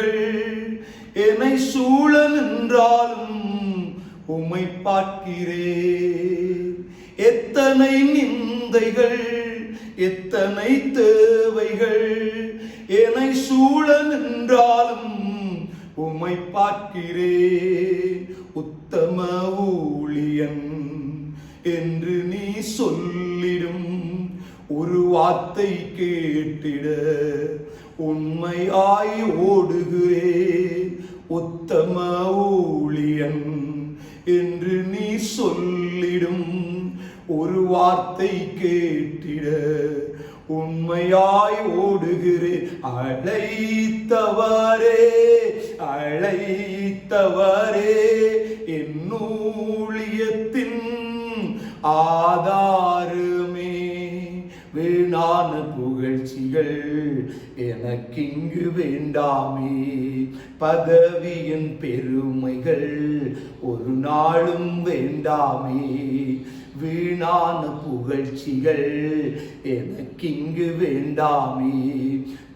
நிந்தைகள் என்னை சூழ நின்றாலும் உம்மை பார்க்கிறேன். எத்தனை நிந்தைகள் எத்தனை தேவைகள் என்னை சூழ நின்றாலும் உம்மை பார்க்கிறேன். உத்தம ஊழியன் என்று நீ சொல்லிடும் ஒரு வார்த்தை கேட்டிட உண்மையாய் ஓடுகிறேன். உத்தம ஊழியன் என்று நீ சொல்லிடும் ஒரு வார்த்தை கேட்டிட உண்மையாய் ஓடுகிறேன். அழைத்தவரே அழைத்தவரே என் ஊழியத்தின் ஆதாரமே. வீணான புகழ்ச்சிகள் எனக்கிங்கு வேண்டாமே. பதவியின் பெருமைகள் ஒரு நாளும் வேண்டாமே. வீணான புகழ்ச்சிகள் எனக்கிங்கு வேண்டாமே.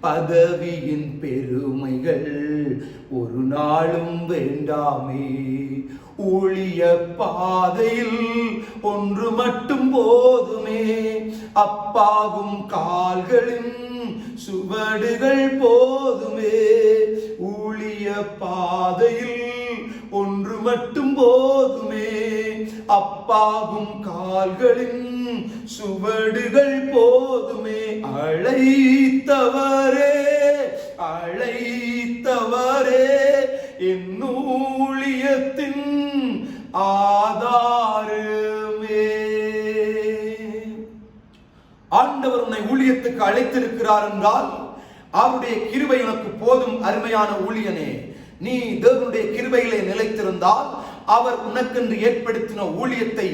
பதவியின் பெருமைகள் ஒரு நாளும் வேண்டாமே. ஊழிய பாதையில் ஒன்று மட்டும் போதுமே. அப்பாவும் கால்களின் சுவடுகள் போதுமே. ஊழிய பாதையில் ஒன்று மட்டும் போதுமே. அப்பாவும் கால்களின் சுவடுகள் போதுமே. அழைத்தவரே அழைத்தவரே என் ஊழியத்தின் ஆதாரமே. ஆண்டவர் உன்னை ஊழியத்துக்கு அழைத்திருக்கிறார் என்றால் அவருடைய கிருபை உனக்கு போதும். அருமையான ஊழியனே, நீ தேவனுடைய கிருபையிலே நிலைத்திருந்தால் அவர் உனக்கென்று ஏற்படுத்தின ஊழியத்தை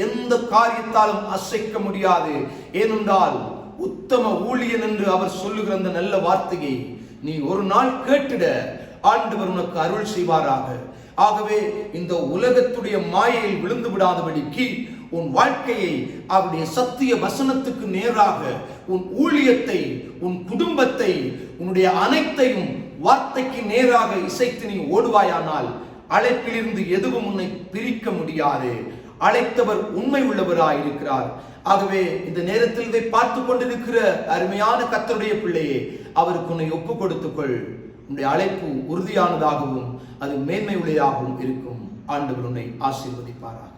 எந்த காரியத்தாலும் அசைக்க முடியாது. ஏனென்றால் உத்தம ஊழியன் என்று அவர் சொல்லுகிற அந்த நல்ல வார்த்தையை நீ ஒரு நாள் கேட்டிட ஆண்டவர் உனக்கு அருள் செய்வாராக. ஆகவே இந்த உலகத்துடைய மாயையில் விழுந்து விடாதபடிக்கு உன் வாழ்க்கையை அவருடைய சத்திய வசனத்துக்கு நேராக, உன் ஊழியத்தை, உன் குடும்பத்தை, உன்னுடைய அனைத்தையும் வார்த்தைக்கு நேராக இசைத்து நீ ஓடுவாயானால் அழைப்பிலிருந்து எதுவும் உன்னை பிரிக்க முடியாது. அழைத்தவர் உண்மை உள்ளவராயிருக்கிறார். ஆகவே இந்த நேரத்தில் இதை பார்த்து கொண்டிருக்கிற அருமையான கர்த்தருடைய பிள்ளையே, அவருக்கு உன்னை ஒப்பு கொடுத்துக்கொள். உன்னுடைய அழைப்பு உறுதியானதாகவும் அது மேன்மை உள்ளதாகவும் இருக்கும். ஆண்டவர் உன்னை ஆசீர்வதிப்பாராக.